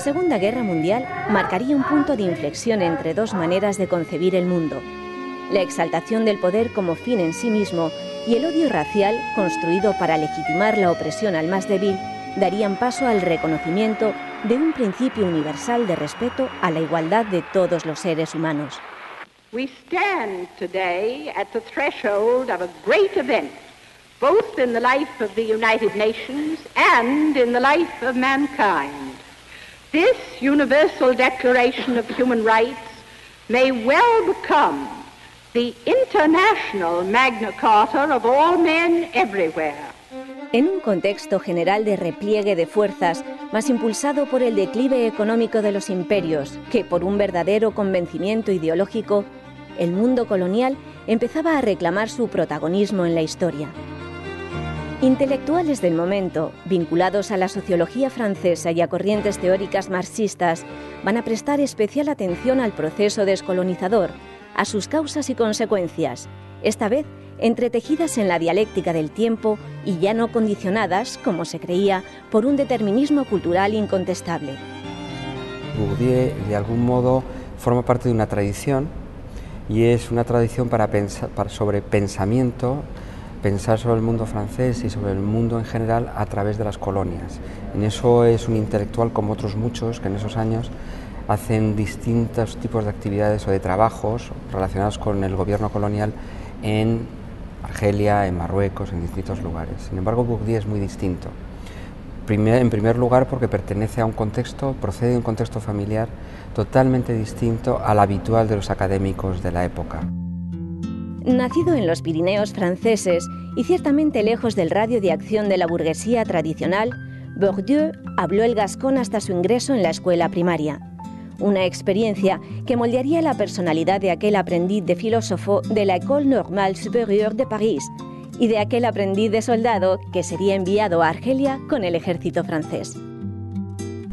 Segunda Guerra Mundial marcaría un punto de inflexión entre dos maneras de concebir el mundo: la exaltación del poder como fin en sí mismo y el odio racial, construido para legitimar la opresión al más débil, darían paso al reconocimiento de un principio universal de respeto a la igualdad de todos los seres humanos. We stand today at the threshold of a great event, both in the life of the United Nations and in the life of mankind. This Universal Declaration of Human Rights may well become the international Magna Carta of all men everywhere. En un contexto general de repliegue de fuerzas, más impulsado por el declive económico de los imperios que por un verdadero convencimiento ideológico, el mundo colonial empezaba a reclamar su protagonismo en la historia. Intelectuales del momento, vinculados a la sociología francesa y a corrientes teóricas marxistas, van a prestar especial atención al proceso descolonizador, a sus causas y consecuencias, esta vez entretejidas en la dialéctica del tiempo y ya no condicionadas, como se creía, por un determinismo cultural incontestable. Bourdieu, de algún modo, forma parte de una tradición, y es una tradición para pensar sobre pensamiento, pensar sobre el mundo francés y sobre el mundo en general a través de las colonias. En eso es un intelectual como otros muchos que en esos años hacen distintos tipos de actividades o de trabajos relacionados con el gobierno colonial en Argelia, en Marruecos, en distintos lugares. Sin embargo, Bourdieu es muy distinto. En primer lugar, porque pertenece a un contexto, procede de un contexto familiar totalmente distinto al habitual de los académicos de la época. Nacido en los Pirineos franceses y ciertamente lejos del radio de acción de la burguesía tradicional, Bourdieu habló el gascón hasta su ingreso en la escuela primaria. Una experiencia que moldearía la personalidad de aquel aprendiz de filósofo de la École Normale Supérieure de París y de aquel aprendiz de soldado que sería enviado a Argelia con el ejército francés.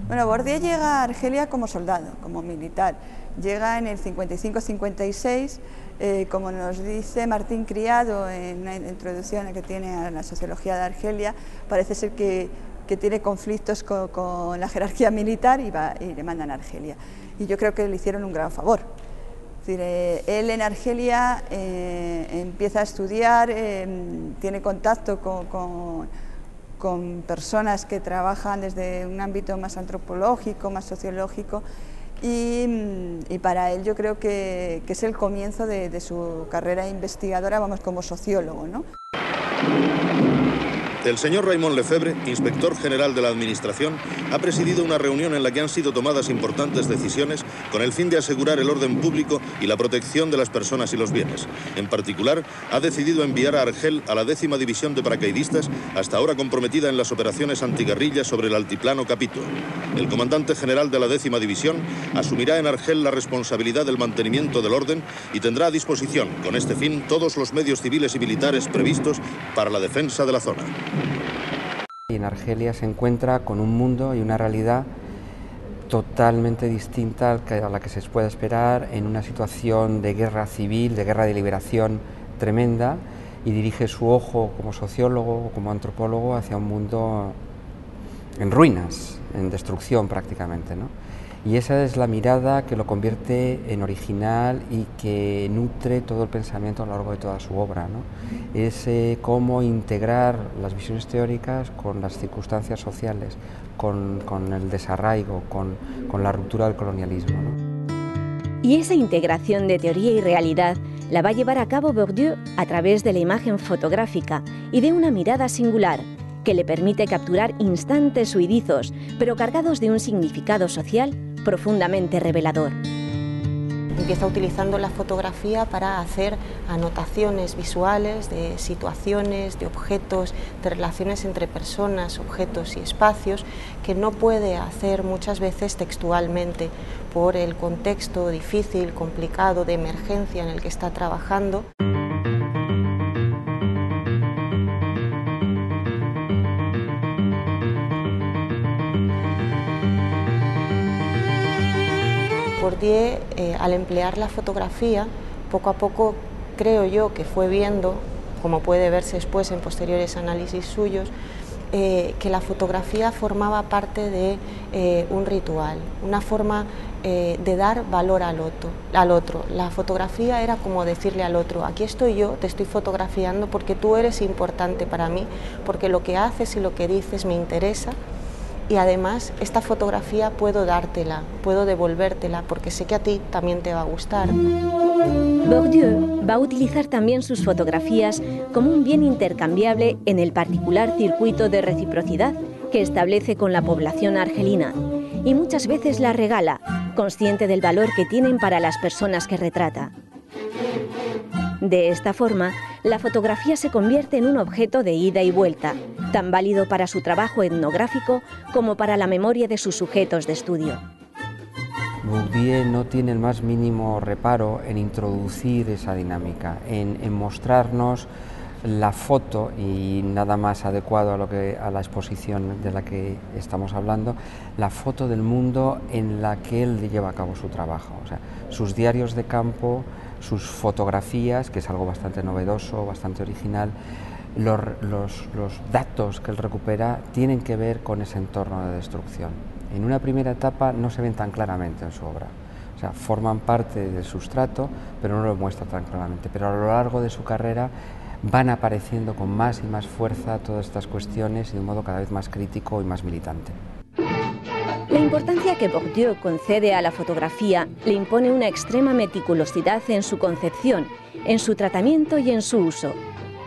Bueno, Bourdieu llega a Argelia como soldado, como militar. Llega en el 55-56, como nos dice Martín Criado en una introducción que tiene a la sociología de Argelia, parece ser que tiene conflictos con la jerarquía militar y le mandan a Argelia. Y yo creo que le hicieron un gran favor. Es decir, él en Argelia empieza a estudiar, tiene contacto con personas que trabajan desde un ámbito más antropológico, más sociológico, y para él yo creo que es el comienzo de su carrera investigadora, vamos, como sociólogo, ¿no? El señor Raymond Lefebvre, inspector general de la Administración, ha presidido una reunión en la que han sido tomadas importantes decisiones con el fin de asegurar el orden público y la protección de las personas y los bienes. En particular, ha decidido enviar a Argel a la 10ª División de Paracaidistas, hasta ahora comprometida en las operaciones antiguerrillas sobre el altiplano Capito. El comandante general de la 10ª División asumirá en Argel la responsabilidad del mantenimiento del orden y tendrá a disposición, con este fin, todos los medios civiles y militares previstos para la defensa de la zona. Y en Argelia se encuentra con un mundo y una realidad totalmente distinta a la que se puede esperar en una situación de guerra civil, de guerra de liberación tremenda, y dirige su ojo como sociólogo, como antropólogo, hacia un mundo en ruinas, en destrucción prácticamente, ¿no? Y esa es la mirada que lo convierte en original y que nutre todo el pensamiento a lo largo de toda su obra, ¿no? Es cómo integrar las visiones teóricas con las circunstancias sociales, con el desarraigo, con la ruptura del colonialismo, ¿no? Y esa integración de teoría y realidad la va a llevar a cabo Bourdieu a través de la imagen fotográfica y de una mirada singular que le permite capturar instantes huidizos, pero cargados de un significado social profundamente revelador. Empieza utilizando la fotografía para hacer anotaciones visuales de situaciones, de objetos, de relaciones entre personas, objetos y espacios que no puede hacer muchas veces textualmente por el contexto difícil, complicado, de emergencia en el que está trabajando. Bourdieu, al emplear la fotografía, poco a poco creo yo que fue viendo, como puede verse después en posteriores análisis suyos, que la fotografía formaba parte de un ritual, una forma de dar valor al otro. La fotografía era como decirle al otro: aquí estoy yo, te estoy fotografiando porque tú eres importante para mí, porque lo que haces y lo que dices me interesa, y además esta fotografía puedo dártela, puedo devolvértela, porque sé que a ti también te va a gustar. Bourdieu va a utilizar también sus fotografías como un bien intercambiable en el particular circuito de reciprocidad que establece con la población argelina, y muchas veces la regala, consciente del valor que tienen para las personas que retrata. De esta forma, la fotografía se convierte en un objeto de ida y vuelta, tan válido para su trabajo etnográfico como para la memoria de sus sujetos de estudio. Bourdieu no tiene el más mínimo reparo en introducir esa dinámica, en mostrarnos la foto, y nada más adecuado a la exposición de la que estamos hablando, la foto del mundo en la que él lleva a cabo su trabajo. O sea, sus diarios de campo, sus fotografías, que es algo bastante novedoso, bastante original, los datos que él recupera tienen que ver con ese entorno de destrucción. En una primera etapa no se ven tan claramente en su obra, o sea, forman parte del sustrato, pero no lo muestra tan claramente. Pero a lo largo de su carrera van apareciendo con más y más fuerza todas estas cuestiones y de un modo cada vez más crítico y más militante. La importancia que Bourdieu concede a la fotografía le impone una extrema meticulosidad en su concepción, en su tratamiento y en su uso.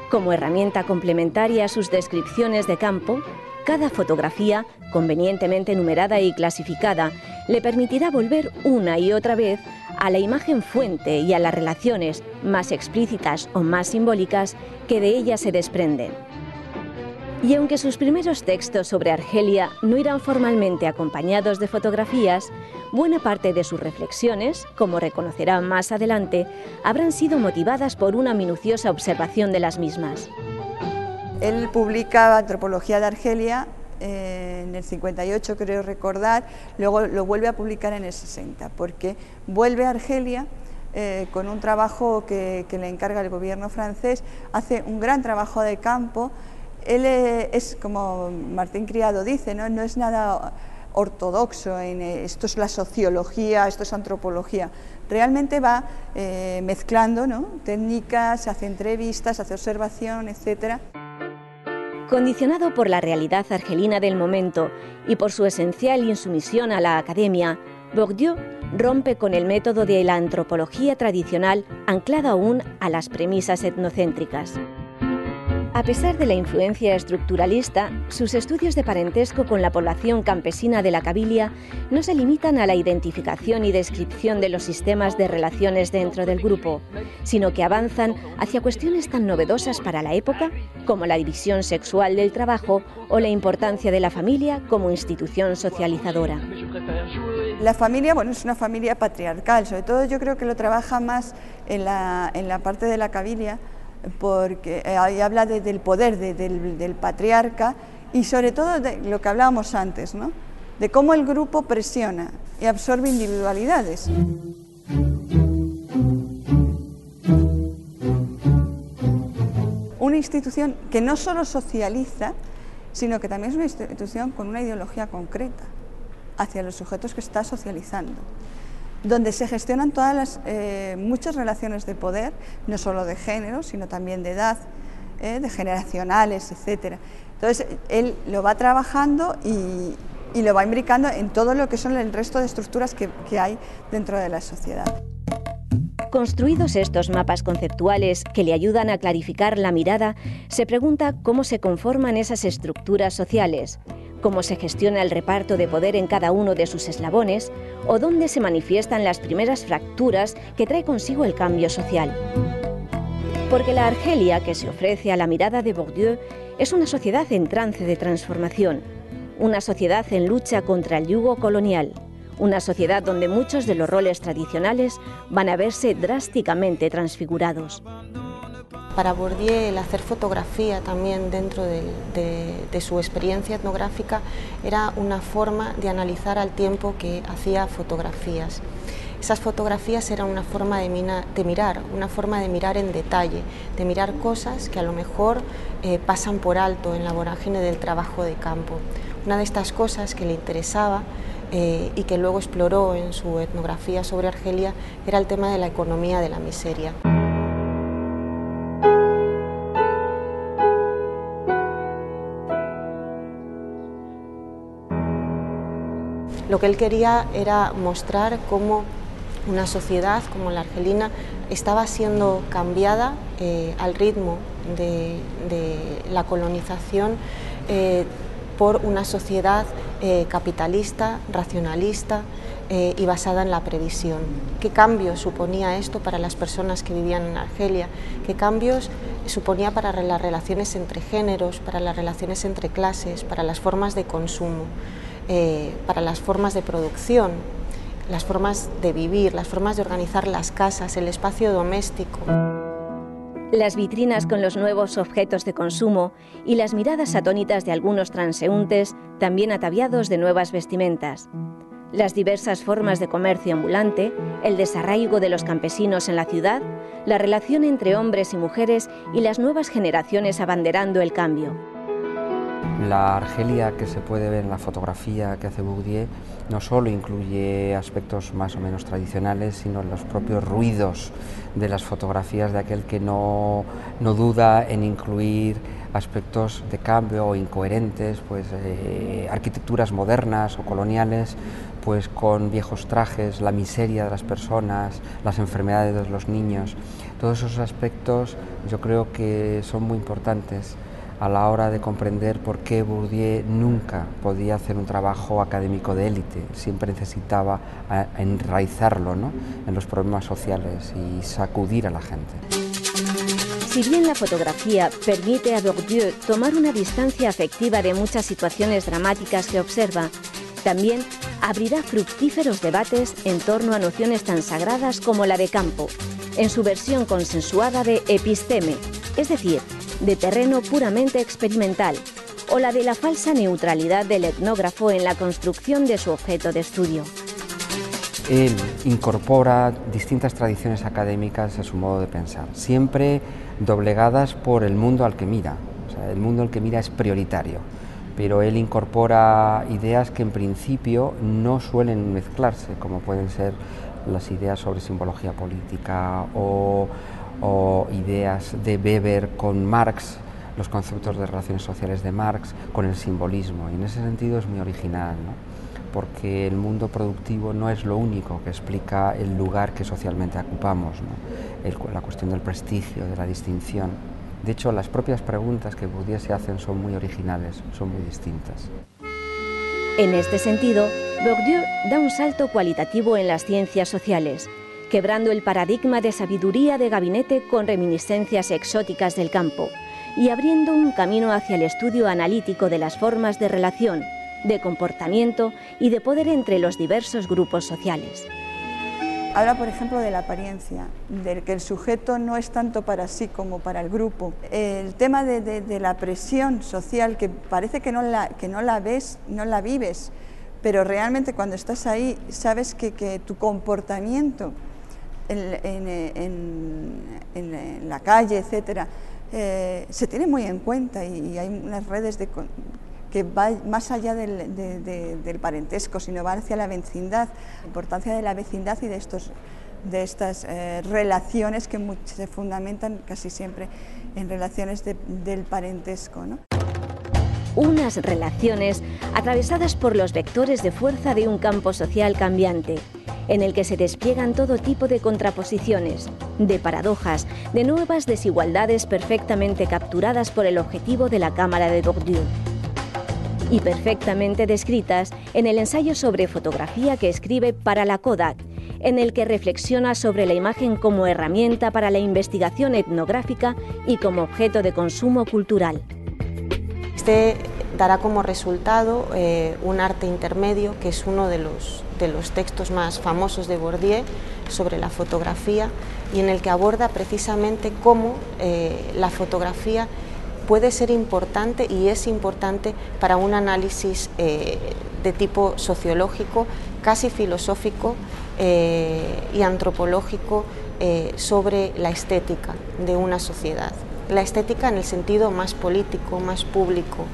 Como herramienta complementaria a sus descripciones de campo, cada fotografía, convenientemente numerada y clasificada, le permitirá volver una y otra vez a la imagen fuente y a las relaciones, más explícitas o más simbólicas, que de ella se desprenden. Y aunque sus primeros textos sobre Argelia no irán formalmente acompañados de fotografías, buena parte de sus reflexiones, como reconocerá más adelante, habrán sido motivadas por una minuciosa observación de las mismas. Él publica Antropología de Argelia en el 58, creo recordar, luego lo vuelve a publicar en el 60, porque vuelve a Argelia con un trabajo que le encarga el gobierno francés, hace un gran trabajo de campo. Él es, como Martín Criado dice, no es nada ortodoxo en esto es la sociología, esto es antropología. Realmente va mezclando, ¿no?, técnicas, hace entrevistas, hace observación, etc. Condicionado por la realidad argelina del momento y por su esencial insumisión a la academia, Bourdieu rompe con el método de la antropología tradicional anclado aún a las premisas etnocéntricas. A pesar de la influencia estructuralista, sus estudios de parentesco con la población campesina de la Kabilia no se limitan a la identificación y descripción de los sistemas de relaciones dentro del grupo, sino que avanzan hacia cuestiones tan novedosas para la época como la división sexual del trabajo o la importancia de la familia como institución socializadora. La familia, bueno, es una familia patriarcal, sobre todo yo creo que lo trabaja más en la parte de la Kabilia, porque ahí habla del poder del patriarca y sobre todo de lo que hablábamos antes, ¿no?, de cómo el grupo presiona y absorbe individualidades. Una institución que no solo socializa, sino que también es una institución con una ideología concreta hacia los sujetos que está socializando, donde se gestionan todas las muchas relaciones de poder, no solo de género, sino también de edad, de generacionales, etc. Entonces, él lo va trabajando y lo va imbricando en todo lo que son el resto de estructuras que hay dentro de la sociedad. Construidos estos mapas conceptuales que le ayudan a clarificar la mirada, se pregunta cómo se conforman esas estructuras sociales, cómo se gestiona el reparto de poder en cada uno de sus eslabones o dónde se manifiestan las primeras fracturas que trae consigo el cambio social. Porque la Argelia que se ofrece a la mirada de Bourdieu es una sociedad en trance de transformación, una sociedad en lucha contra el yugo colonial, una sociedad donde muchos de los roles tradicionales van a verse drásticamente transfigurados. Para Bourdieu, el hacer fotografía también dentro de su experiencia etnográfica era una forma de analizar al tiempo que hacía fotografías. Esas fotografías eran una forma de mirar en detalle, de mirar cosas que a lo mejor pasan por alto en la vorágine del trabajo de campo. Una de estas cosas que le interesaba y que luego exploró en su etnografía sobre Argelia era el tema de la economía de la miseria. Lo que él quería era mostrar cómo una sociedad como la argelina estaba siendo cambiada al ritmo de la colonización por una sociedad capitalista, racionalista y basada en la previsión. ¿Qué cambios suponía esto para las personas que vivían en Argelia? ¿Qué cambios suponía para las relaciones entre géneros, para las relaciones entre clases, para las formas de consumo, para las formas de producción, las formas de vivir, las formas de organizar las casas, el espacio doméstico? Las vitrinas con los nuevos objetos de consumo y las miradas atónitas de algunos transeúntes, también ataviados de nuevas vestimentas. Las diversas formas de comercio ambulante, el desarraigo de los campesinos en la ciudad, la relación entre hombres y mujeres y las nuevas generaciones abanderando el cambio. La Argelia que se puede ver en la fotografía que hace Bourdieu no solo incluye aspectos más o menos tradicionales, sino los propios ruidos de las fotografías de aquel que no duda en incluir aspectos de cambio o incoherentes, pues arquitecturas modernas o coloniales, pues con viejos trajes, la miseria de las personas, las enfermedades de los niños. Todos esos aspectos yo creo que son muy importantes a la hora de comprender por qué Bourdieu nunca podía hacer un trabajo académico de élite, siempre necesitaba enraizarlo, ¿no?, en los problemas sociales y sacudir a la gente. Si bien la fotografía permite a Bourdieu tomar una distancia afectiva de muchas situaciones dramáticas que observa, también abrirá fructíferos debates en torno a nociones tan sagradas como la de campo, en su versión consensuada de episteme, es decir, de terreno puramente experimental, o la de la falsa neutralidad del etnógrafo en la construcción de su objeto de estudio. Él incorpora distintas tradiciones académicas a su modo de pensar, siempre doblegadas por el mundo al que mira. O sea, el mundo al que mira es prioritario, pero él incorpora ideas que en principio no suelen mezclarse, como pueden ser las ideas sobre simbología política o ideas de Weber con Marx, los conceptos de relaciones sociales de Marx con el simbolismo, y en ese sentido es muy original, ¿no?, porque el mundo productivo no es lo único que explica el lugar que socialmente ocupamos, ¿no?, la cuestión del prestigio, de la distinción. De hecho, las propias preguntas que Bourdieu se hacen son muy originales, son muy distintas. En este sentido, Bourdieu da un salto cualitativo en las ciencias sociales, quebrando el paradigma de sabiduría de gabinete con reminiscencias exóticas del campo y abriendo un camino hacia el estudio analítico de las formas de relación, de comportamiento y de poder entre los diversos grupos sociales. Habla, por ejemplo, de la apariencia, de que el sujeto no es tanto para sí como para el grupo. El tema de la presión social, que parece que no la ves, no la vives, pero realmente cuando estás ahí sabes que tu comportamiento en la calle, etcétera, se tiene muy en cuenta, y hay unas redes que va más allá del parentesco, sino va hacia la vecindad, la importancia de la vecindad y de estas relaciones que se fundamentan casi siempre en relaciones del parentesco, ¿no? Unas relaciones atravesadas por los vectores de fuerza de un campo social cambiante, en el que se despliegan todo tipo de contraposiciones, de paradojas, de nuevas desigualdades perfectamente capturadas por el objetivo de la cámara de Bourdieu y perfectamente descritas en el ensayo sobre fotografía que escribe para la Kodak, en el que reflexiona sobre la imagen como herramienta para la investigación etnográfica y como objeto de consumo cultural. Este dará como resultado un arte intermedio, que es uno de los textos más famosos de Bourdieu sobre la fotografía, y en el que aborda precisamente cómo la fotografía puede ser importante y es importante para un análisis de tipo sociológico, casi filosófico, y antropológico sobre la estética de una sociedad. La estética en el sentido más político, más público,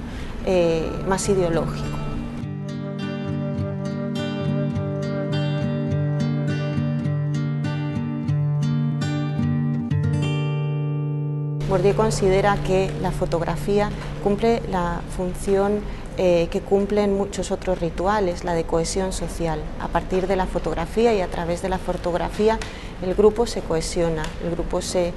más ideológico. Bourdieu considera que la fotografía cumple la función que cumplen muchos otros rituales, la de cohesión social. A partir de la fotografía y a través de la fotografía el grupo se cohesiona, el grupo se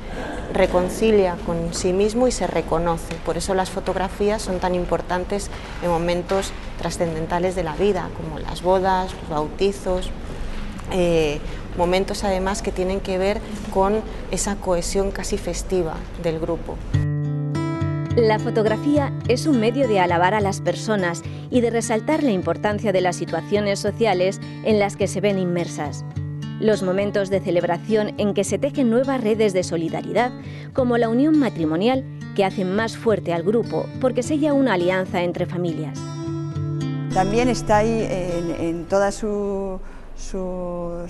reconcilia con sí mismo y se reconoce. Por eso las fotografías son tan importantes en momentos trascendentales de la vida, como las bodas, los bautizos, momentos además que tienen que ver con esa cohesión casi festiva del grupo. La fotografía es un medio de alabar a las personas y de resaltar la importancia de las situaciones sociales en las que se ven inmersas. Los momentos de celebración en que se tejen nuevas redes de solidaridad, como la unión matrimonial, que hacen más fuerte al grupo porque sella una alianza entre familias. También está ahí en todas sus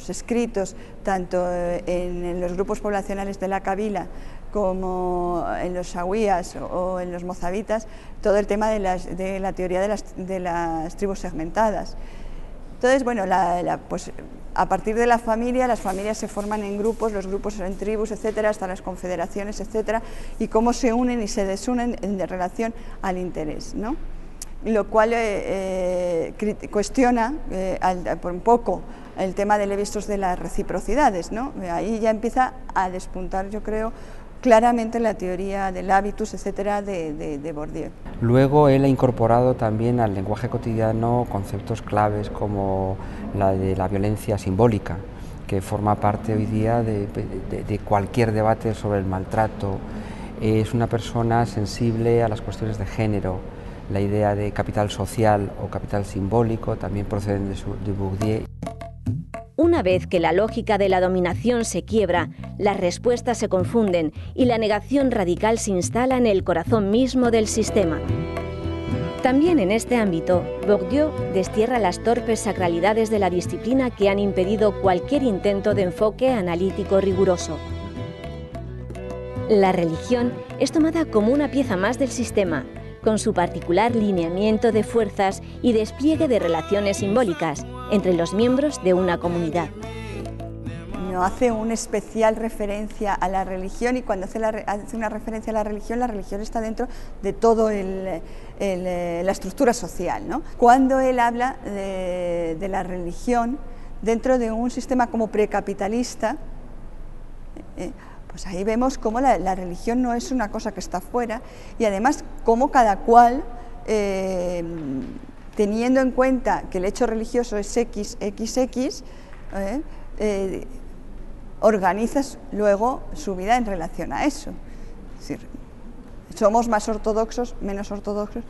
escritos, tanto en los grupos poblacionales de la Kabila como en los Shawías o en los mozabitas, todo el tema de la teoría de las tribus segmentadas. Entonces, bueno, pues, a partir de las familias se forman en grupos, los grupos en tribus, etcétera, hasta las confederaciones, etcétera, y cómo se unen y se desunen en relación al interés, ¿no? Lo cual cuestiona por un poco el tema de Lévi-Strauss de las reciprocidades, ¿no? Ahí ya empieza a despuntar, yo creo, claramente la teoría del hábitus, etcétera, de Bourdieu. Luego él ha incorporado también al lenguaje cotidiano conceptos claves como la de la violencia simbólica, que forma parte hoy día de cualquier debate sobre el maltrato. Es una persona sensible a las cuestiones de género. La idea de capital social o capital simbólico también proceden de Bourdieu. Una vez que la lógica de la dominación se quiebra, las respuestas se confunden y la negación radical se instala en el corazón mismo del sistema. También en este ámbito, Bourdieu destierra las torpes sacralidades de la disciplina que han impedido cualquier intento de enfoque analítico riguroso. La religión es tomada como una pieza más del sistema, con su particular lineamiento de fuerzas y despliegue de relaciones simbólicas entre los miembros de una comunidad. No hace una especial referencia a la religión, y cuando hace una referencia a la religión está dentro de todo la estructura social, ¿no? Cuando él habla de la religión dentro de un sistema como precapitalista, pues ahí vemos cómo la religión no es una cosa que está fuera, y además cómo cada cual, teniendo en cuenta que el hecho religioso es XX, organizas luego su vida en relación a eso. Es decir, somos más ortodoxos, menos ortodoxos.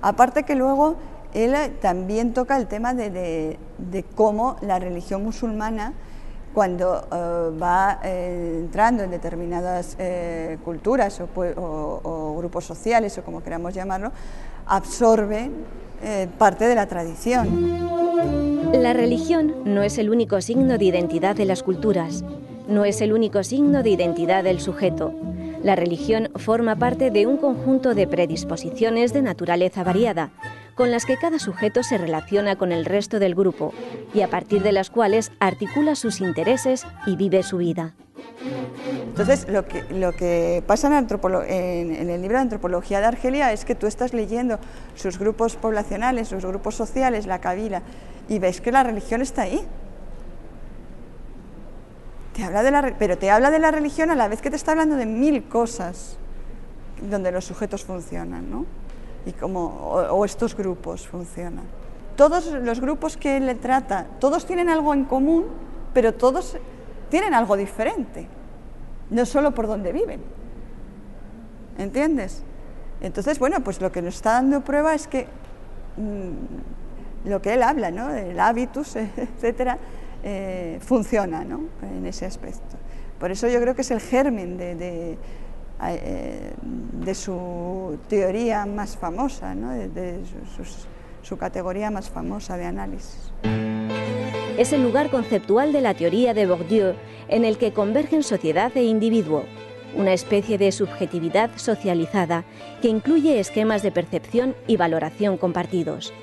Aparte que luego él también toca el tema de cómo la religión musulmana, cuando va entrando en determinadas culturas o grupos sociales, o como queramos llamarlo, absorbe parte de la tradición. La religión no es el único signo de identidad de las culturas, no es el único signo de identidad del sujeto. La religión forma parte de un conjunto de predisposiciones de naturaleza variada, con las que cada sujeto se relaciona con el resto del grupo y a partir de las cuales articula sus intereses y vive su vida. Entonces, lo que pasa en el libro de Antropología de Argelia es que tú estás leyendo sus grupos poblacionales, sus grupos sociales, la Kabila, y ves que la religión está ahí. Pero te habla de la religión a la vez que te está hablando de mil cosas donde los sujetos funcionan, ¿no? Y o estos grupos funcionan. Todos los grupos que él trata, todos tienen algo en común, pero todos tienen algo diferente, no solo por dónde viven, ¿entiendes? Entonces, bueno, pues lo que nos está dando prueba es que lo que él habla, ¿no?, el hábitus, etcétera, funciona, ¿no?, en ese aspecto. Por eso yo creo que es el germen de su teoría más famosa, ¿no?, de su categoría más famosa de análisis. es el lugar conceptual de la teoría de Bourdieu en el que convergen sociedad e individuo, una especie de subjetividad socializada que incluye esquemas de percepción y valoración compartidos.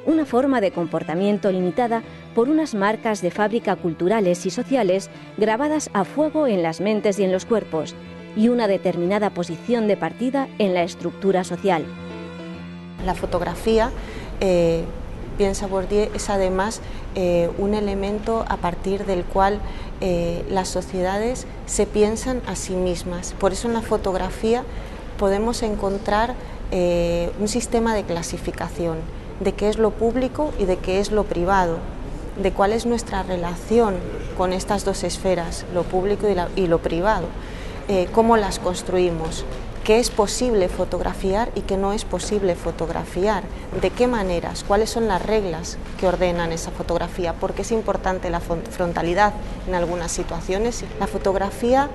Una forma de comportamiento limitada por unas marcas de fábrica culturales y sociales grabadas a fuego en las mentes y en los cuerpos, y una determinada posición de partida en la estructura social. La fotografía, piensa Bourdieu, es además un elemento a partir del cual las sociedades se piensan a sí mismas. Por eso en la fotografía podemos encontrar un sistema de clasificación de qué es lo público y de qué es lo privado, de cuál es nuestra relación con estas dos esferas, lo público y lo privado, cómo las construimos, qué es posible fotografiar y qué no es posible fotografiar, de qué maneras, cuáles son las reglas que ordenan esa fotografía, porque es importante la frontalidad en algunas situaciones. La fotografía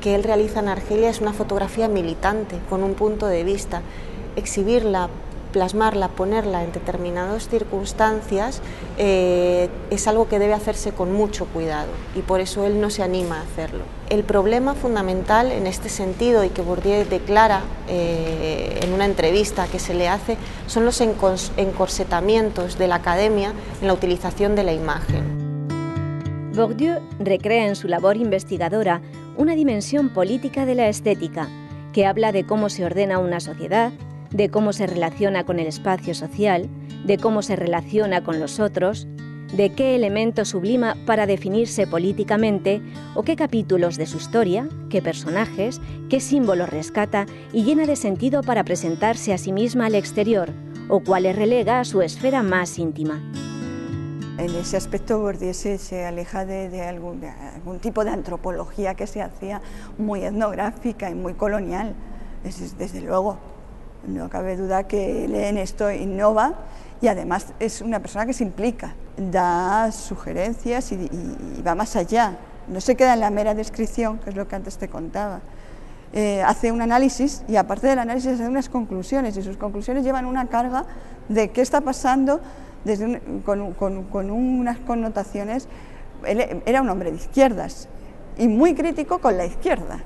que él realiza en Argelia es una fotografía militante, con un punto de vista. Exhibirla, plasmarla, ponerla en determinadas circunstancias es algo que debe hacerse con mucho cuidado y por eso él no se anima a hacerlo. El problema fundamental en este sentido y que Bourdieu declara en una entrevista que se le hace son los encorsetamientos de la academia en la utilización de la imagen. Bourdieu recrea en su labor investigadora una dimensión política de la estética que habla de cómo se ordena una sociedad, de cómo se relaciona con el espacio social, de cómo se relaciona con los otros, de qué elemento sublima para definirse políticamente o qué capítulos de su historia, qué personajes, qué símbolos rescata y llena de sentido para presentarse a sí misma al exterior o cuáles relega a su esfera más íntima. En ese aspecto Bourdieu se aleja de algún tipo de antropología que se hacía muy etnográfica y muy colonial, desde luego. No cabe duda que él en esto innova y además es una persona que se implica, da sugerencias y va más allá, no se queda en la mera descripción, que es lo que antes te contaba. Hace un análisis y aparte del análisis hace unas conclusiones y sus conclusiones llevan una carga de qué está pasando con unas connotaciones. Él era un hombre de izquierdas y muy crítico con la izquierda.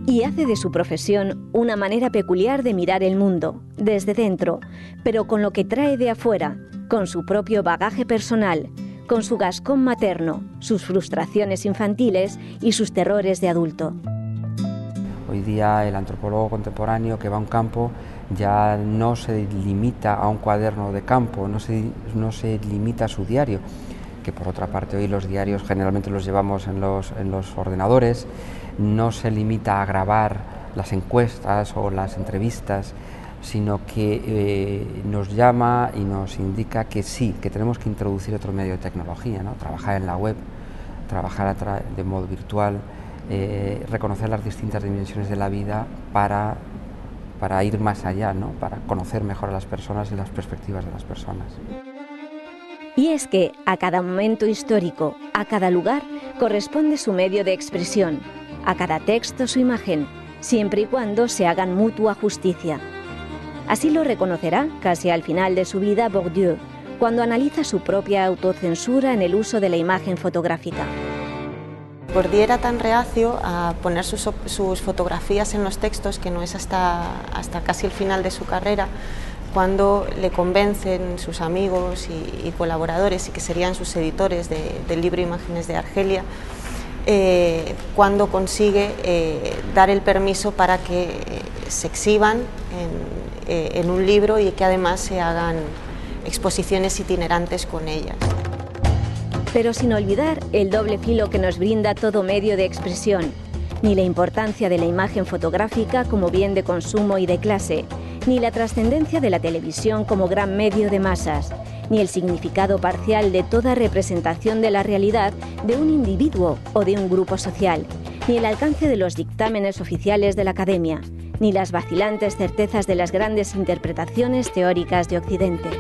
Y hace de su profesión una manera peculiar de mirar el mundo, desde dentro, pero con lo que trae de afuera, con su propio bagaje personal, con su gascón materno, sus frustraciones infantiles y sus terrores de adulto. Hoy día el antropólogo contemporáneo que va a un campo ya no se limita a un cuaderno de campo, no se limita a su diario, que por otra parte hoy los diarios generalmente los llevamos en los ordenadores, no se limita a grabar las encuestas o las entrevistas, sino que nos llama y nos indica que sí, que tenemos que introducir otro medio de tecnología, ¿no? Trabajar en la web, trabajar de modo virtual, reconocer las distintas dimensiones de la vida para ir más allá, ¿no? Para conocer mejor a las personas y las perspectivas de las personas. Y es que a cada momento histórico, a cada lugar, corresponde su medio de expresión, a cada texto su imagen, siempre y cuando se hagan mutua justicia. Así lo reconocerá, casi al final de su vida, Bourdieu, cuando analiza su propia autocensura en el uso de la imagen fotográfica. Bourdieu era tan reacio a poner sus fotografías en los textos que no es hasta casi el final de su carrera cuando le convencen sus amigos y colaboradores, y que serían sus editores del libro Imágenes de Argelia, cuando consigue dar el permiso para que se exhiban en un libro y que además se hagan exposiciones itinerantes con ellas. Pero sin olvidar el doble filo que nos brinda todo medio de expresión, ni la importancia de la imagen fotográfica como bien de consumo y de clase, ni la trascendencia de la televisión como gran medio de masas, ni el significado parcial de toda representación de la realidad de un individuo o de un grupo social, ni el alcance de los dictámenes oficiales de la academia, ni las vacilantes certezas de las grandes interpretaciones teóricas de Occidente.